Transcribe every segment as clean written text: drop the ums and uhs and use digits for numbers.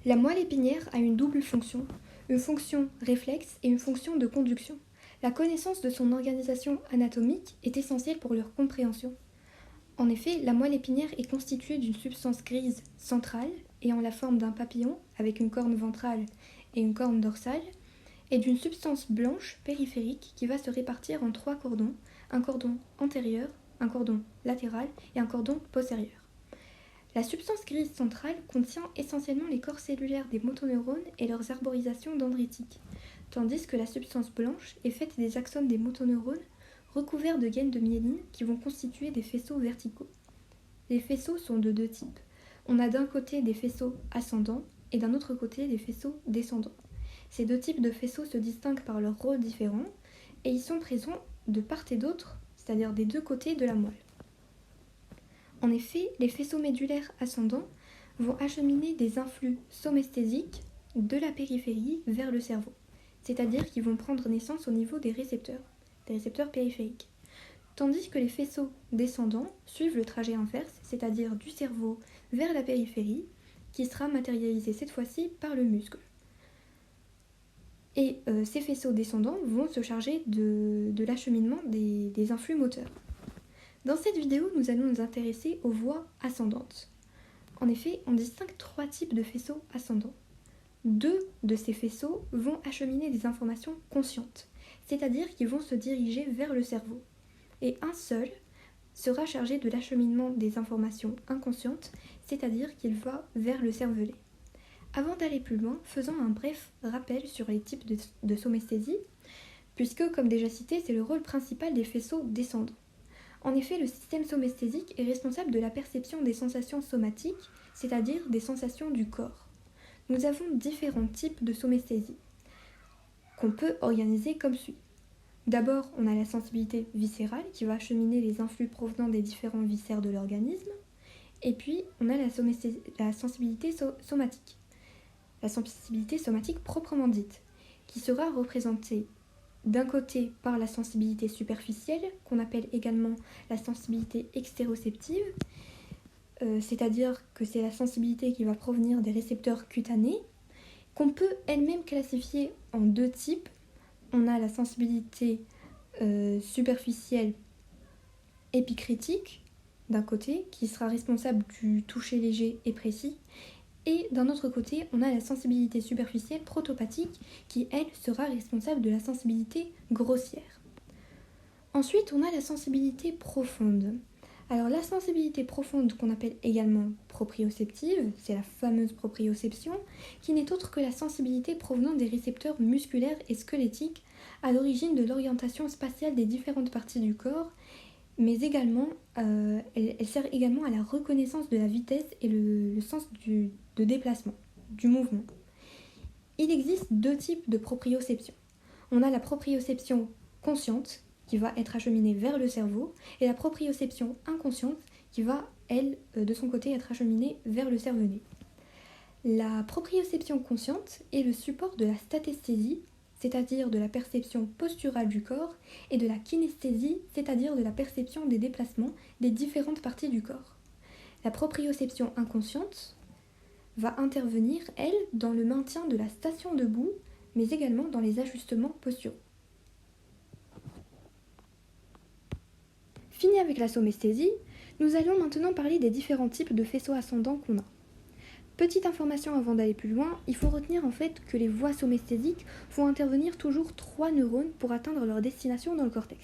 La moelle épinière a une double fonction, une fonction réflexe et une fonction de conduction. La connaissance de son organisation anatomique est essentielle pour leur compréhension. En effet, la moelle épinière est constituée d'une substance grise centrale, ayant la forme d'un papillon avec une corne ventrale et une corne dorsale, et d'une substance blanche périphérique qui va se répartir en 3 cordons, un cordon antérieur, un cordon latéral et un cordon postérieur. La substance grise centrale contient essentiellement les corps cellulaires des motoneurones et leurs arborisations dendritiques, tandis que la substance blanche est faite des axones des motoneurones recouverts de gaines de myéline qui vont constituer des faisceaux verticaux. Les faisceaux sont de 2 types. On a d'un côté des faisceaux ascendants et d'un autre côté des faisceaux descendants. Ces 2 types de faisceaux se distinguent par leurs rôles différents et ils sont présents de part et d'autre, c'est-à-dire des 2 côtés de la moelle. En effet, les faisceaux médulaires ascendants vont acheminer des influx somesthésiques de la périphérie vers le cerveau, c'est-à-dire qu'ils vont prendre naissance au niveau des récepteurs périphériques. Tandis que les faisceaux descendants suivent le trajet inverse, c'est-à-dire du cerveau vers la périphérie, qui sera matérialisé cette fois-ci par le muscle. Et ces faisceaux descendants vont se charger de l'acheminement des influx moteurs. Dans cette vidéo, nous allons nous intéresser aux voies ascendantes. En effet, on distingue 3 types de faisceaux ascendants. 2 de ces faisceaux vont acheminer des informations conscientes, c'est-à-dire qu'ils vont se diriger vers le cerveau. Et un seul sera chargé de l'acheminement des informations inconscientes, c'est-à-dire qu'il va vers le cervelet. Avant d'aller plus loin, faisons un bref rappel sur les types de somesthésie, puisque, comme déjà cité, c'est le rôle principal des faisceaux descendants. En effet, le système somesthésique est responsable de la perception des sensations somatiques, c'est-à-dire des sensations du corps. Nous avons différents types de somesthésie, qu'on peut organiser comme suit. D'abord, on a la sensibilité viscérale qui va acheminer les influx provenant des différents viscères de l'organisme. Et puis, on a la sensibilité somatique. La sensibilité somatique proprement dite, qui sera représentée d'un côté par la sensibilité superficielle, qu'on appelle également la sensibilité extéroceptive, c'est-à-dire que c'est la sensibilité qui va provenir des récepteurs cutanés, qu'on peut elle-même classifier en 2 types. On a la sensibilité superficielle épicritique, d'un côté, qui sera responsable du toucher léger et précis, et d'un autre côté, on a la sensibilité superficielle protopathique qui, elle, sera responsable de la sensibilité grossière. Ensuite, on a la sensibilité profonde. Alors la sensibilité profonde, qu'on appelle également proprioceptive, c'est la fameuse proprioception, qui n'est autre que la sensibilité provenant des récepteurs musculaires et squelettiques à l'origine de l'orientation spatiale des différentes parties du corps, mais également, elle sert également à la reconnaissance de la vitesse et le sens de déplacement, du mouvement. Il existe 2 types de proprioception. On a la proprioception consciente, qui va être acheminée vers le cerveau, et la proprioception inconsciente, qui va, elle, de son côté, être acheminée vers le cervelet. La proprioception consciente est le support de la statesthésie, c'est-à-dire de la perception posturale du corps, et de la kinesthésie, c'est-à-dire de la perception des déplacements des différentes parties du corps. La proprioception inconsciente va intervenir, elle, dans le maintien de la station debout, mais également dans les ajustements posturaux. Fini avec la somesthésie, nous allons maintenant parler des différents types de faisceaux ascendants qu'on a. Petite information avant d'aller plus loin, il faut retenir en fait que les voies somesthésiques font intervenir toujours 3 neurones pour atteindre leur destination dans le cortex.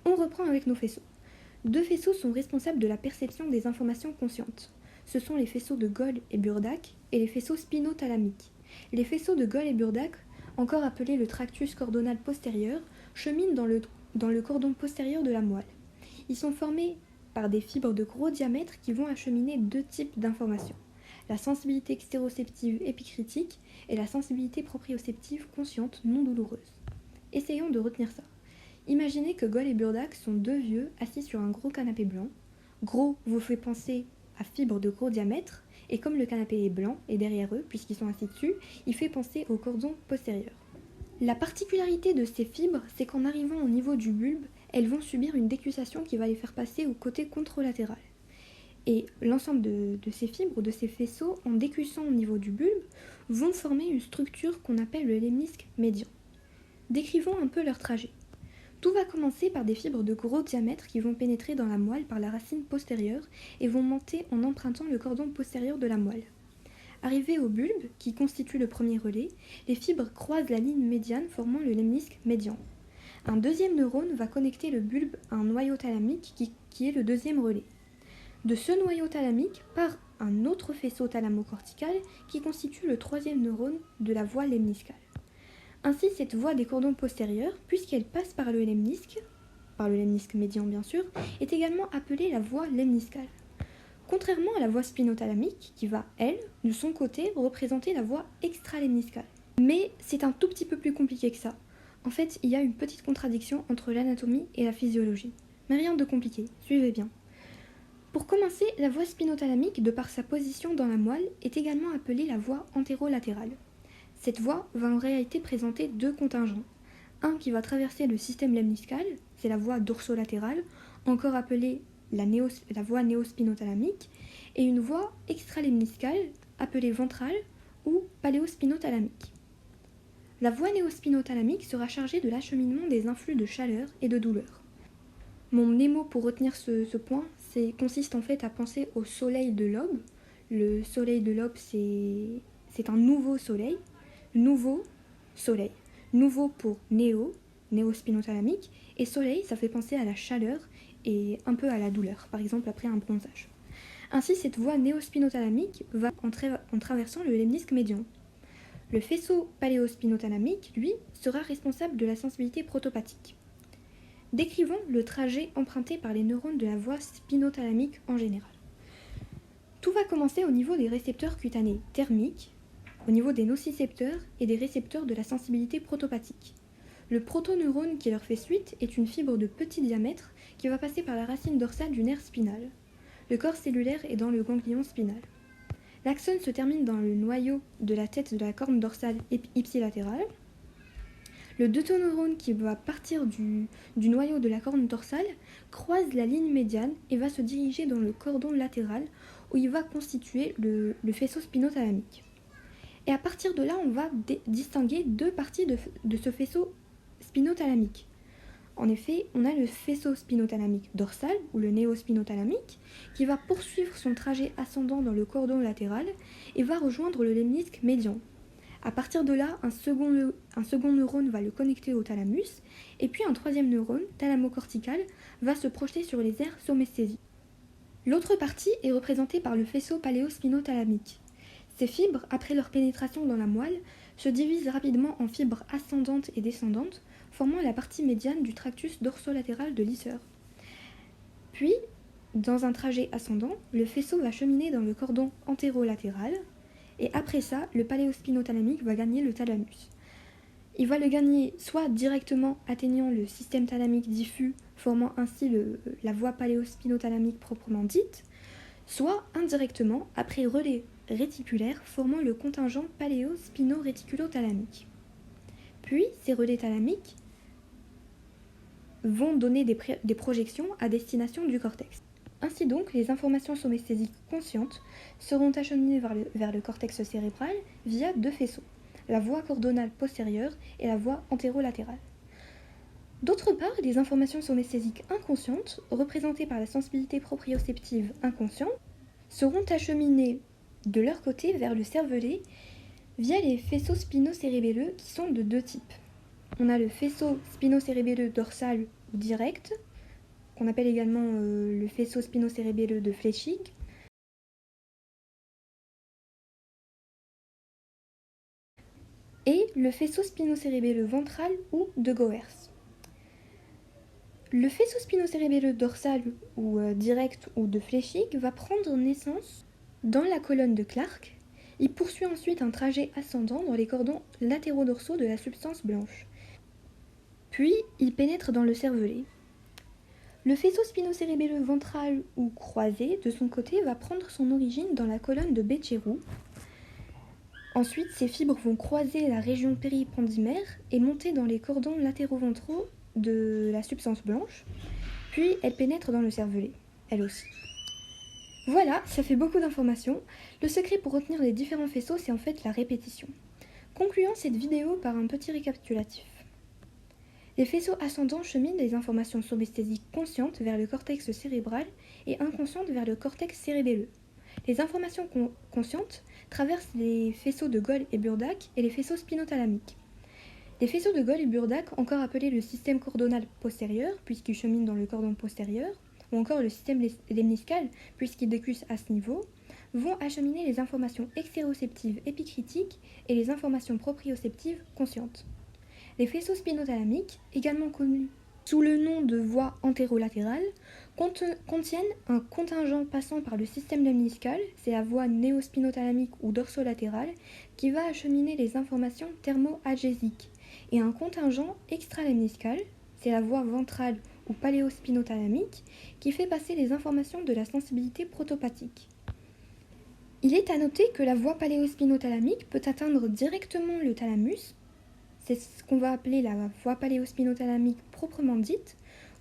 On reprend avec nos faisceaux. 2 faisceaux sont responsables de la perception des informations conscientes. Ce sont les faisceaux de Gold et Burdack et les faisceaux spinothalamiques. Les faisceaux de Gold et Burdack, encore appelés le tractus cordonal postérieur, cheminent dans le cordon postérieur de la moelle. Ils sont formés par des fibres de gros diamètre qui vont acheminer 2 types d'informations. La sensibilité extéroceptive épicritique et la sensibilité proprioceptive consciente non douloureuse. Essayons de retenir ça. Imaginez que Gold et Burdack sont 2 vieux assis sur un gros canapé blanc. Gros vous fait penser à fibres de gros diamètre, et comme le canapé est blanc et derrière eux, puisqu'ils sont assis dessus, il fait penser au cordon postérieur. La particularité de ces fibres, c'est qu'en arrivant au niveau du bulbe, elles vont subir une décussation qui va les faire passer au côté contralatéral. Et l'ensemble de ces fibres, de ces faisceaux, en décussant au niveau du bulbe, vont former une structure qu'on appelle le lemnisque médian. Décrivons un peu leur trajet. Tout va commencer par des fibres de gros diamètre qui vont pénétrer dans la moelle par la racine postérieure et vont monter en empruntant le cordon postérieur de la moelle. Arrivées au bulbe, qui constitue le premier relais, les fibres croisent la ligne médiane formant le lemnisque médian. Un deuxième neurone va connecter le bulbe à un noyau thalamique qui est le deuxième relais. De ce noyau thalamique part un autre faisceau thalamo-cortical qui constitue le troisième neurone de la voie lemniscale. Ainsi, cette voie des cordons postérieurs, puisqu'elle passe par le lemnisque médian bien sûr, est également appelée la voie lemniscale. Contrairement à la voie spinothalamique, qui va, elle, de son côté, représenter la voie extralemniscale. Mais c'est un tout petit peu plus compliqué que ça. En fait, il y a une petite contradiction entre l'anatomie et la physiologie. Mais rien de compliqué, suivez bien. Pour commencer, la voie spinothalamique, de par sa position dans la moelle, est également appelée la voie antérolatérale. Cette voie va en réalité présenter deux contingents. Un qui va traverser le système lemniscal, c'est la voie dorsolatérale, encore appelée la voie néospinothalamique, et une voie extralemniscale, appelée ventrale ou paléospinothalamique. La voie néospinothalamique sera chargée de l'acheminement des influx de chaleur et de douleur. Mon mnémo pour retenir ce point consiste en fait à penser au soleil de l'aube. Le soleil de l'aube, c'est un nouveau soleil. Nouveau soleil. Nouveau pour néospinothalamique, et soleil, ça fait penser à la chaleur et un peu à la douleur, par exemple après un bronzage. Ainsi, cette voie néospinothalamique va en traversant le lemnisque médian. Le faisceau paléospinothalamique, lui, sera responsable de la sensibilité protopathique. Décrivons le trajet emprunté par les neurones de la voie spinothalamique en général. Tout va commencer au niveau des récepteurs cutanés thermiques, au niveau des nocicepteurs et des récepteurs de la sensibilité protopathique. Le protoneurone qui leur fait suite est une fibre de petit diamètre qui va passer par la racine dorsale du nerf spinal. Le corps cellulaire est dans le ganglion spinal. L'axone se termine dans le noyau de la tête de la corne dorsale ipsilatérale. Le deutéroneurone qui va partir du noyau de la corne dorsale croise la ligne médiane et va se diriger dans le cordon latéral où il va constituer le faisceau spinothalamique. Et à partir de là, on va distinguer deux parties de ce faisceau spinothalamique. En effet, on a le faisceau spinothalamique dorsal, ou le néospinothalamique, qui va poursuivre son trajet ascendant dans le cordon latéral et va rejoindre le lemnisque médian. À partir de là, un second neurone va le connecter au thalamus, et puis un troisième neurone, thalamo-cortical, va se projeter sur les aires somesthésiques. L'autre partie est représentée par le faisceau paléospinothalamique. Ces fibres, après leur pénétration dans la moelle, se divisent rapidement en fibres ascendantes et descendantes, formant la partie médiane du tractus dorsolatéral de Lisser. Puis, dans un trajet ascendant, le faisceau va cheminer dans le cordon antérolatéral, et après ça, le paléospinothalamique va gagner le thalamus. Il va le gagner soit directement atteignant le système thalamique diffus, formant ainsi la voie paléospinothalamique proprement dite, soit indirectement après relais réticulaire formant le contingent paléospino-réticulothalamique. Puis, ces relais thalamiques vont donner des projections à destination du cortex. Ainsi donc, les informations somesthésiques conscientes seront acheminées vers le cortex cérébral via deux faisceaux, la voie cordonale postérieure et la voie antérolatérale. D'autre part, les informations somesthésiques inconscientes, représentées par la sensibilité proprioceptive inconsciente, seront acheminées de leur côté vers le cervelet via les faisceaux spinocérébelleux qui sont de deux types. On a le faisceau spinocérébelleux dorsal ou direct, qu'on appelle également le faisceau spinocérébelleux de Flechig, et le faisceau spinocérébelleux ventral ou de Goers. Le faisceau spinocérébelleux dorsal ou direct ou de Flechig va prendre naissance dans la colonne de Clark. Il poursuit ensuite un trajet ascendant dans les cordons latéraux-dorsaux de la substance blanche. Puis, il pénètre dans le cervelet. Le faisceau spinocérébelleux ventral ou croisé, de son côté, va prendre son origine dans la colonne de Becherou. Ensuite, ces fibres vont croiser la région péripendimaire et monter dans les cordons latéraux-ventraux de la substance blanche. Puis, elles pénètrent dans le cervelet, elles aussi. Voilà, ça fait beaucoup d'informations. Le secret pour retenir les différents faisceaux, c'est en fait la répétition. Concluons cette vidéo par un petit récapitulatif. Les faisceaux ascendants cheminent des informations somesthésiques conscientes vers le cortex cérébral et inconscientes vers le cortex cérébelleux. Les informations conscientes traversent les faisceaux de Gold et Burdack et les faisceaux spinothalamiques. Les faisceaux de Gold et Burdack, encore appelés le système cordonal postérieur, puisqu'ils cheminent dans le cordon postérieur, ou encore le système lemniscal, puisqu'ils décussent à ce niveau, vont acheminer les informations extéroceptives épicritiques et les informations proprioceptives conscientes. Les faisceaux spinothalamiques, également connus sous le nom de voies antérolatérales, contiennent un contingent passant par le système lemniscal, c'est la voie néospinothalamique ou dorsolatérale, qui va acheminer les informations thermoalgésiques, et un contingent extralemniscal, c'est la voie ventrale ou paléospinothalamique, qui fait passer les informations de la sensibilité protopathique. Il est à noter que la voie paléospinothalamique peut atteindre directement le thalamus, c'est ce qu'on va appeler la voie paléospinothalamique proprement dite,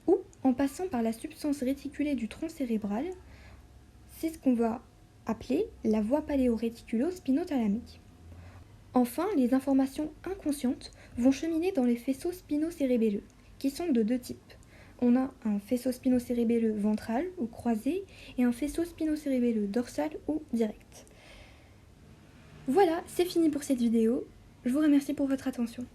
ou en passant par la substance réticulée du tronc cérébral, c'est ce qu'on va appeler la voie paléoréticulo-spinothalamique. Enfin, les informations inconscientes vont cheminer dans les faisceaux spinocérébelleux, qui sont de deux types. On a un faisceau spinocérébelleux ventral ou croisé et un faisceau spinocérébelleux dorsal ou direct. Voilà, c'est fini pour cette vidéo. Je vous remercie pour votre attention.